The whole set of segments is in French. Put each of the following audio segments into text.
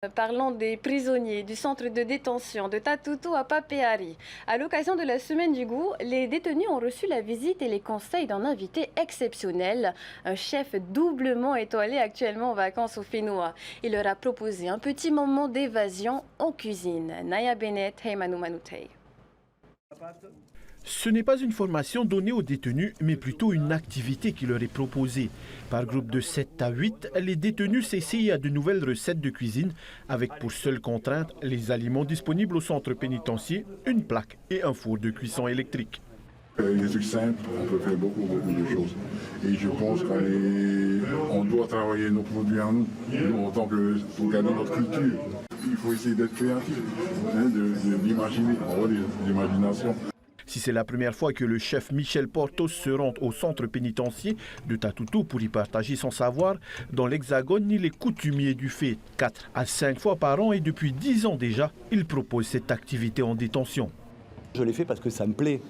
Parlons des prisonniers du centre de détention de Tatoutou à Papeari. À l'occasion de la semaine du goût, les détenus ont reçu la visite et les conseils d'un invité exceptionnel, un chef doublement étoilé actuellement en vacances au Fénois. Il leur a proposé un petit moment d'évasion en cuisine. Naya Bennett, Hey Manu Manutei. Ce n'est pas une formation donnée aux détenus, mais plutôt une activité qui leur est proposée. Par groupe de 7 à 8, les détenus s'essayent à de nouvelles recettes de cuisine, avec pour seule contrainte les aliments disponibles au centre pénitentiaire, une plaque et un four de cuisson électrique. Des trucs simples, on peut faire beaucoup de choses. Et je pense qu'on doit travailler nos produits en nous en tant que pour garder notre culture. Il faut essayer d'être créatif, d'imaginer, l'imagination. Si c'est la première fois que le chef Michel Portos se rend au centre pénitentiaire de Tatoutou pour y partager son savoir, dans l'Hexagone, il est coutumier du fait 4 à 5 fois par an et depuis 10 ans déjà, il propose cette activité en détention. Je l'ai fait parce que ça me plaît.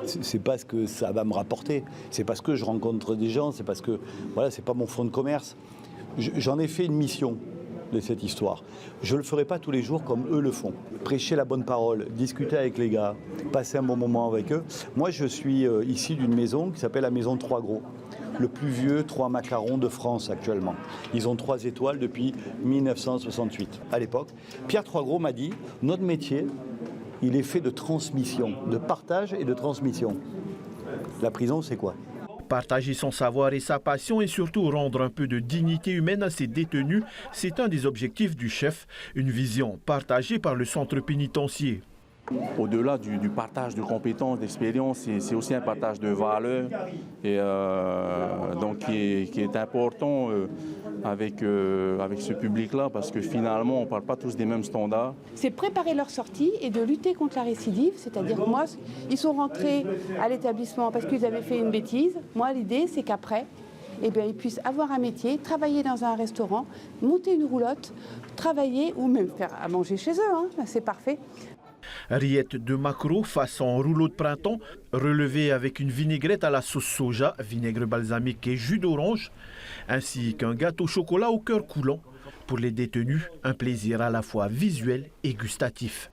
C'est pas ce que ça va me rapporter. C'est parce que je rencontre des gens. C'est parce que voilà, c'est pas mon fonds de commerce. J'en ai fait une mission de cette histoire. Je ne le ferai pas tous les jours comme eux le font. Prêcher la bonne parole, discuter avec les gars, passer un bon moment avec eux. Moi, je suis ici d'une maison qui s'appelle la maison Trois Gros. Le plus vieux 3 macarons de France actuellement. Ils ont 3 étoiles depuis 1968. À l'époque, Pierre Trois Gros m'a dit, notre métier, il est fait de transmission, de partage et de transmission. La prison, c'est quoi ? Partager son savoir et sa passion et surtout rendre un peu de dignité humaine à ses détenus, c'est un des objectifs du chef, une vision partagée par le centre pénitentiaire. Au-delà du partage de compétences, d'expériences, c'est aussi un partage de valeurs et donc qui est important avec ce public-là parce que finalement on ne parle pas tous des mêmes standards. C'est préparer leur sortie et de lutter contre la récidive, c'est-à-dire que moi, ils sont rentrés à l'établissement parce qu'ils avaient fait une bêtise. Moi, l'idée, c'est qu'après, ils puissent avoir un métier, travailler dans un restaurant, monter une roulotte, travailler ou même faire à manger chez eux, c'est parfait. Rillettes de maquereau façon rouleau de printemps, relevées avec une vinaigrette à la sauce soja, vinaigre balsamique et jus d'orange, ainsi qu'un gâteau au chocolat au cœur coulant. Pour les détenus, un plaisir à la fois visuel et gustatif.